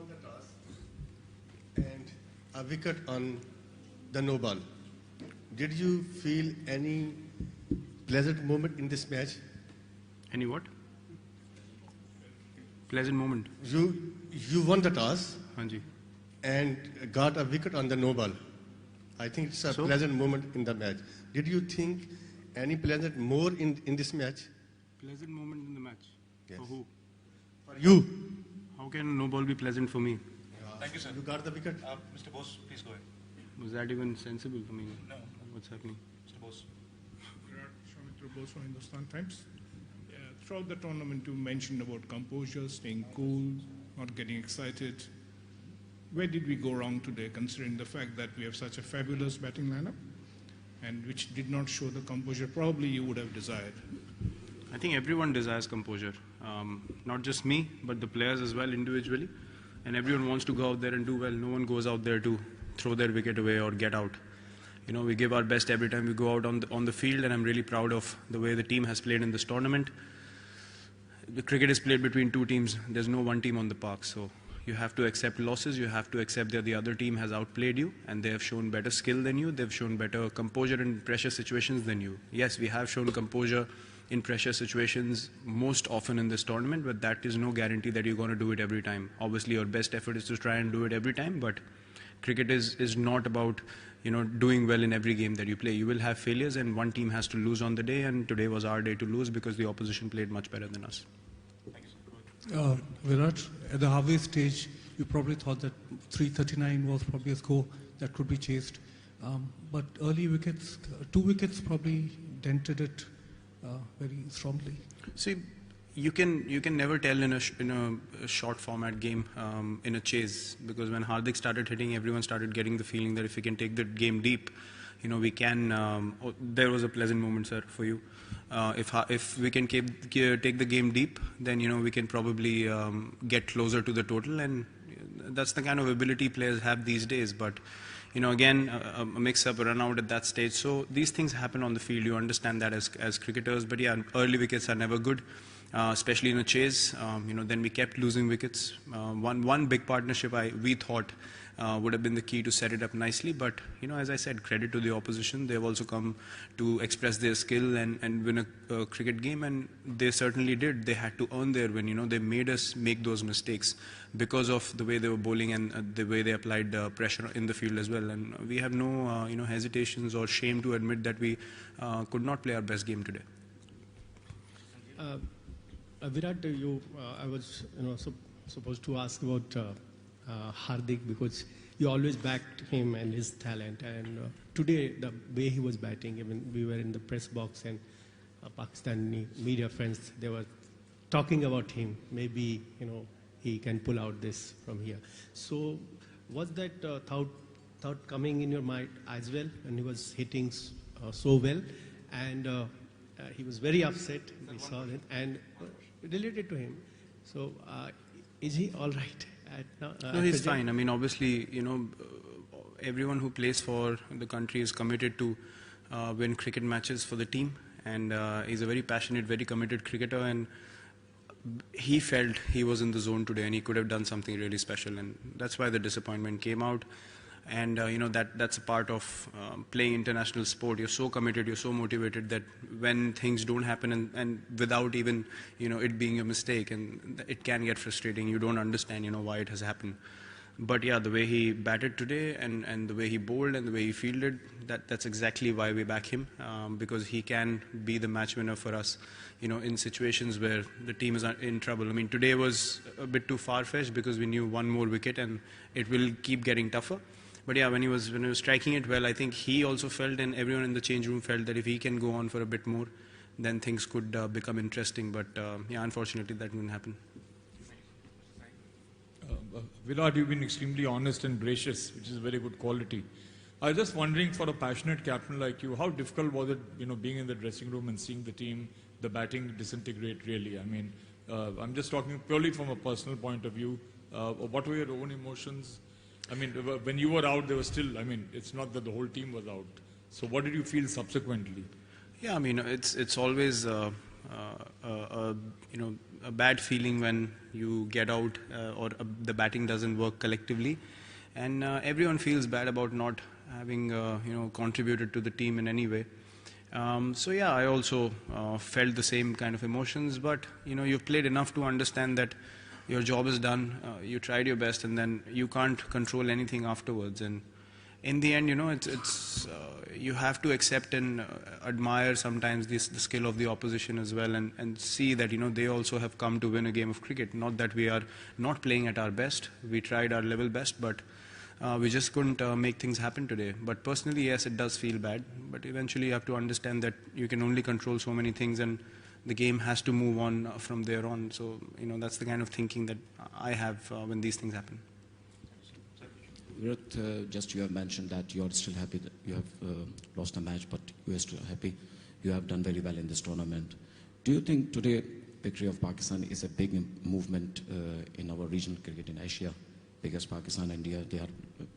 won the toss and a wicket on the no ball. Did you feel any pleasant moment in this match? Any what? Pleasant moment. You won the toss Hanji. and got a wicket on the no ball. I think it's a pleasant moment in the match. Did you think any pleasant more in this match? Pleasant moment in the match? Yes. For who? For you. How can no ball be pleasant for me? Thank you, sir. You got the wicket? Mr. Bose, please go ahead. Was that even sensible for me? No. What's happening? Mr. Bose. Soumitra Bose from Hindustan Times. Throughout the tournament, you mentioned about composure, staying cool, not getting excited. Where did we go wrong today, considering the fact that we have such a fabulous batting lineup, and which did not show the composure probably you would have desired? I think everyone desires composure. Not just me, but the players as well individually. And everyone wants to go out there and do well. No one goes out there to throw their wicket away or get out. You know, we give our best every time we go out on the field, and I'm really proud of the way the team has played in this tournament. The cricket is played between two teams. There's no one team on the park, so you have to accept losses. You have to accept that the other team has outplayed you, and they have shown better skill than you. They've shown better composure in pressure situations than you. Yes, we have shown composure in pressure situations most often in this tournament, but that is no guarantee that you're going to do it every time. Obviously, your best effort is to try and do it every time, but cricket is not about, you know, doing well in every game that you play. You will have failures, and one team has to lose on the day, and today was our day to lose because the opposition played much better than us. Virat, at the halfway stage, you probably thought that 339 was probably a score that could be chased. But early wickets, 2 wickets probably dented it very strongly. See, you can never tell in a short format game in a chase, because when Hardik started hitting, everyone started getting the feeling that if we can take the game deep, you know, we can. There was a pleasant moment, sir, for you. If we can take the game deep, then, you know, we can probably get closer to the total, and that's the kind of ability players have these days. But, you know, again, a mix-up, a run-out at that stage. So these things happen on the field. You understand that as cricketers. But yeah, early wickets are never good, especially in a chase. You know, then we kept losing wickets. One big partnership we thought would have been the key to set it up nicely. But, you know, as I said, credit to the opposition. They've also come to express their skill and win a cricket game, and they certainly did. They had to earn their win. You know, they made us make those mistakes because of the way they were bowling and the way they applied pressure in the field as well. And we have no, you know, hesitations or shame to admit that we could not play our best game today. Virat, I was, you know, supposed to ask about Hardik, because you always backed him and his talent. And today, the way he was batting, I mean, we were in the press box, and Pakistani media friends, they were talking about him. Maybe, you know, he can pull out this from here. So was that thought coming in your mind as well when he was hitting so well? And he was very upset, we saw that, and related to him. So is he all right? No, he's fine. I mean, obviously, you know, everyone who plays for the country is committed to win cricket matches for the team, and he's a very passionate, very committed cricketer, and he felt he was in the zone today and he could have done something really special, and that's why the disappointment came out. And you know, that's a part of playing international sport. You're so committed, you're so motivated that when things don't happen and without even, you know, it being a mistake, and it can get frustrating. You don't understand, you know, why it has happened. But yeah, the way he batted today and the way he bowled and the way he fielded, that's exactly why we back him, because he can be the match winner for us, you know, in situations where the team is in trouble. I mean, today was a bit too far-fetched because we knew one more wicket and it will keep getting tougher. But yeah, when he was striking it well, I think he also felt, and everyone in the change room felt, that if he can go on for a bit more, then things could become interesting. But yeah, unfortunately, that didn't happen. Virat, you've been extremely honest and gracious, which is a very good quality. I was just wondering, for a passionate captain like you, how difficult was it, you know, being in the dressing room and seeing the team, the batting disintegrate really? I mean, I'm just talking purely from a personal point of view. What were your own emotions? I mean, when you were out, there was still, I mean, it's not that the whole team was out. So what did you feel subsequently? Yeah, I mean, it's always, you know, a bad feeling when you get out or the batting doesn't work collectively, and everyone feels bad about not having contributed to the team in any way. So yeah, I also felt the same kind of emotions, but you've played enough to understand that your job is done, you tried your best, and then you can't control anything afterwards. And in the end, it's you have to accept and admire sometimes the skill of the opposition as well, and see that they also have come to win a game of cricket. Not that we are not playing at our best, we tried our level best, but we just couldn't make things happen today. But personally, yes, it does feel bad, but eventually you have to understand that you can only control so many things, and the game has to move on from there on. So that's the kind of thinking that I have when these things happen. Virat, just you have mentioned that you are still happy that you have lost a match, but you are still happy. You have done very well in this tournament. Do you think today victory of Pakistan is a big movement in our regional cricket in Asia? Because Pakistan and India, they are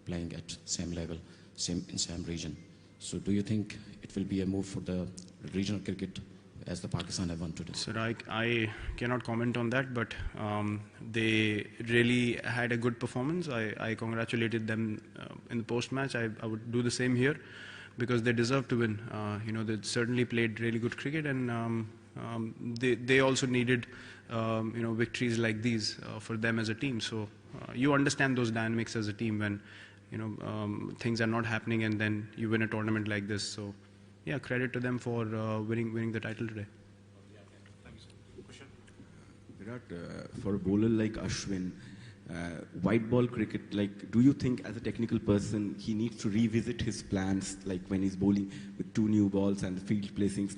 playing at same level, same region. So do you think it will be a move for the regional cricket as the Pakistan have won today? Sir, I cannot comment on that, but they really had a good performance. I congratulated them in the post-match. I would do the same here because they deserve to win. They certainly played really good cricket, and they also needed victories like these for them as a team. So you understand those dynamics as a team when things are not happening, and then you win a tournament like this. So yeah, credit to them for winning the title today. Virat, for a bowler like Ashwin, white ball cricket, do you think as a technical person he needs to revisit his plans, like when he's bowling with 2 new balls and the field placings,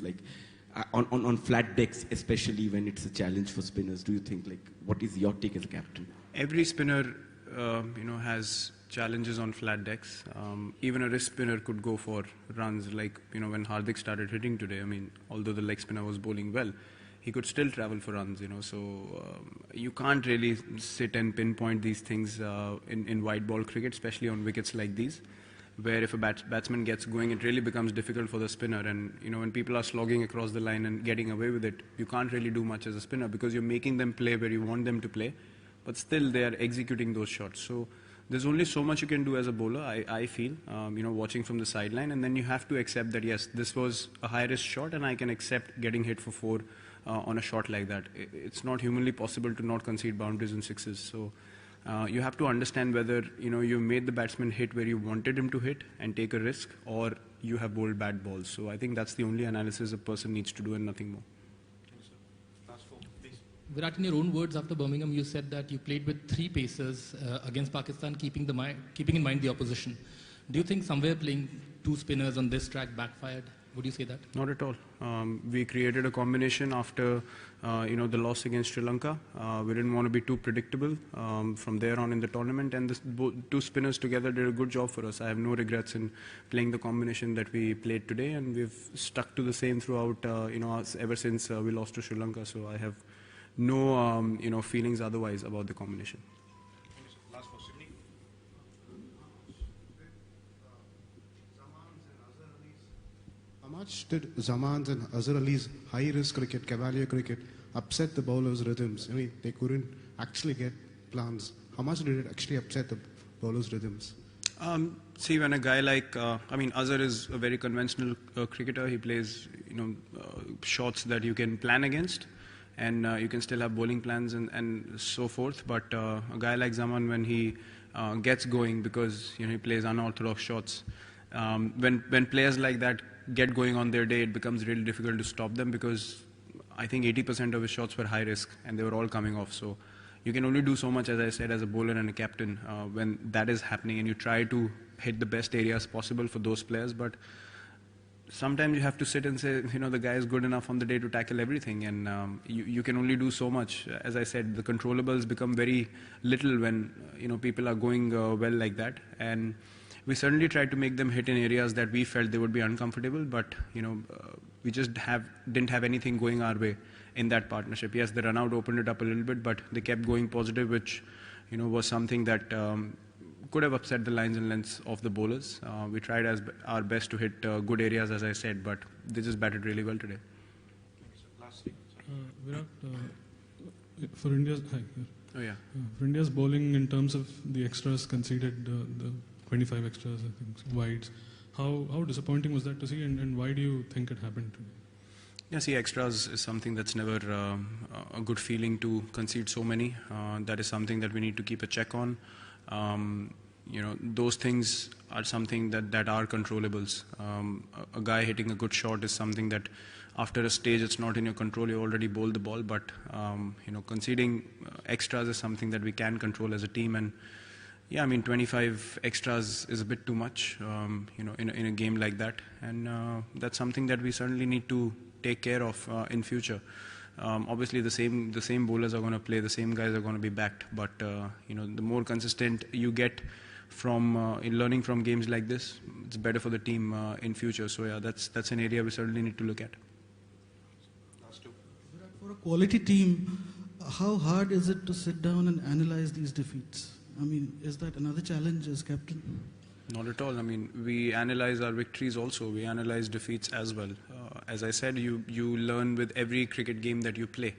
on flat decks, especially when it's a challenge for spinners? Do you think, what is your take as a captain? Every spinner, has challenges on flat decks. Even a wrist spinner could go for runs, when Hardik started hitting today. I mean, although the leg spinner was bowling well, he could still travel for runs, So you can't really sit and pinpoint these things in white ball cricket, especially on wickets like these, where if a batsman gets going, it really becomes difficult for the spinner. And when people are slogging across the line and getting away with it, you can't really do much as a spinner because you're making them play where you want them to play, but still they are executing those shots. So there's only so much you can do as a bowler, I feel, watching from the sideline, and then you have to accept that yes, this was a high risk shot, and I can accept getting hit for 4 on a shot like that. It's not humanly possible to not concede boundaries and sixes. So you have to understand whether you made the batsman hit where you wanted him to hit and take a risk, or you have bowled bad balls. So I think that's the only analysis a person needs to do and nothing more. Virat, in your own words after Birmingham, you said that you played with 3 pacers against Pakistan, keeping in mind the opposition. Do you think somewhere playing 2 spinners on this track backfired? Would you say that? Not at all. We created a combination after the loss against Sri Lanka. We didn't want to be too predictable from there on in the tournament, and the 2 spinners together did a good job for us. I have no regrets in playing the combination that we played today, and we've stuck to the same throughout ever since we lost to Sri Lanka. So I have no feelings otherwise about the combination. Last for Sydney. How much did Zaman's and Azhar Ali's high-risk cricket, cavalier cricket, upset the bowlers' rhythms? I mean, they couldn't actually get plans. How much did it actually upset the bowlers' rhythms? See, when a guy like, Azhar is a very conventional cricketer. He plays, shots that you can plan against, and you can still have bowling plans and so forth. But a guy like Zaman, when he gets going, because he plays unorthodox shots, when players like that get going on their day, it becomes really difficult to stop them, because I think 80% of his shots were high risk and they were all coming off. So you can only do so much, as I said, as a bowler and a captain when that is happening, and you try to hit the best areas possible for those players. But sometimes you have to sit and say, the guy is good enough on the day to tackle everything, and you can only do so much. As I said, the controllables become very little when people are going well like that, and we certainly tried to make them hit in areas that we felt they would be uncomfortable, but we just didn't have anything going our way in that partnership. Yes, the run out opened it up a little bit, but they kept going positive, which was something that could have upset the lines and lengths of the bowlers. We tried our best to hit good areas, as I said, but they just batted really well today. Virat, For India's Oh yeah. for India's bowling, in terms of the extras conceded, the 25 extras, I think, wides. How disappointing was that to see, and why do you think it happened? Yeah, see, extras is something that's never a good feeling to concede so many. That is something that we need to keep a check on. Those things are something that are controllables. A guy hitting a good shot is something that after a stage it's not in your control, you already bowled the ball, but conceding extras is something that we can control as a team. And yeah, I mean 25 extras is a bit too much in a game like that, and that's something that we certainly need to take care of in future. Obviously the same bowlers are going to play, the same guys are going to be backed, but the more consistent you get from in learning from games like this, it's better for the team in future. So yeah, that's an area we certainly need to look at. For a quality team, how hard is it to sit down and analyze these defeats? I mean, is that another challenge as captain? Not at all. I mean, we analyze our victories also. We analyze defeats as well. As I said, you learn with every cricket game that you play.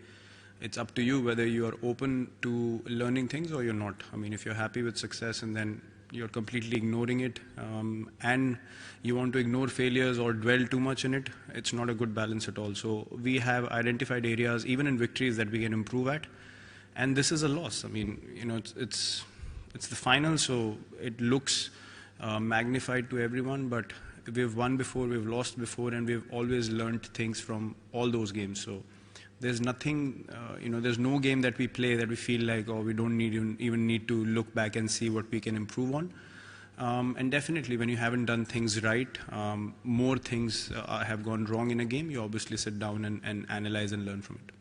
It's up to you whether you are open to learning things or you're not. I mean, if you're happy with success and then you're completely ignoring it, and you want to ignore failures or dwell too much in it, it's not a good balance at all. So we have identified areas, even in victories, that we can improve at. And this is a loss. I mean, it's the final, so it looks magnified to everyone, but we've won before, we've lost before, and we've always learned things from all those games. So there's nothing, there's no game that we play that we feel like, oh, we don't even need to look back and see what we can improve on. And definitely when you haven't done things right, more things have gone wrong in a game, you obviously sit down and analyze and learn from it.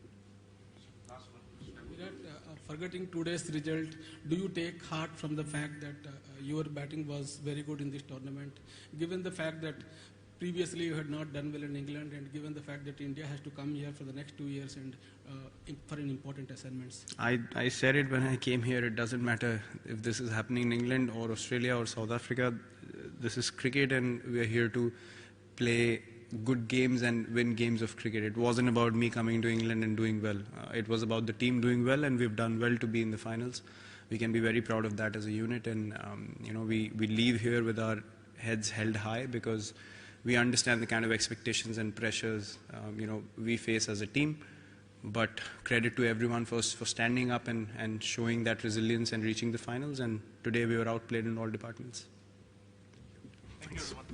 Forgetting today's result, do you take heart from the fact that your batting was very good in this tournament, given the fact that previously you had not done well in England, and given the fact that India has to come here for the next 2 years and for an important assignments? I said it when I came here, it doesn't matter if this is happening in England or Australia or South Africa. This is cricket and we are here to play good games and win games of cricket. It wasn't about me coming to England and doing well. It was about the team doing well, and we've done well to be in the finals. We can be very proud of that as a unit, and we leave here with our heads held high because we understand the kind of expectations and pressures we face as a team. But credit to everyone for standing up and showing that resilience and reaching the finals, and today we were outplayed in all departments. Thank you everyone.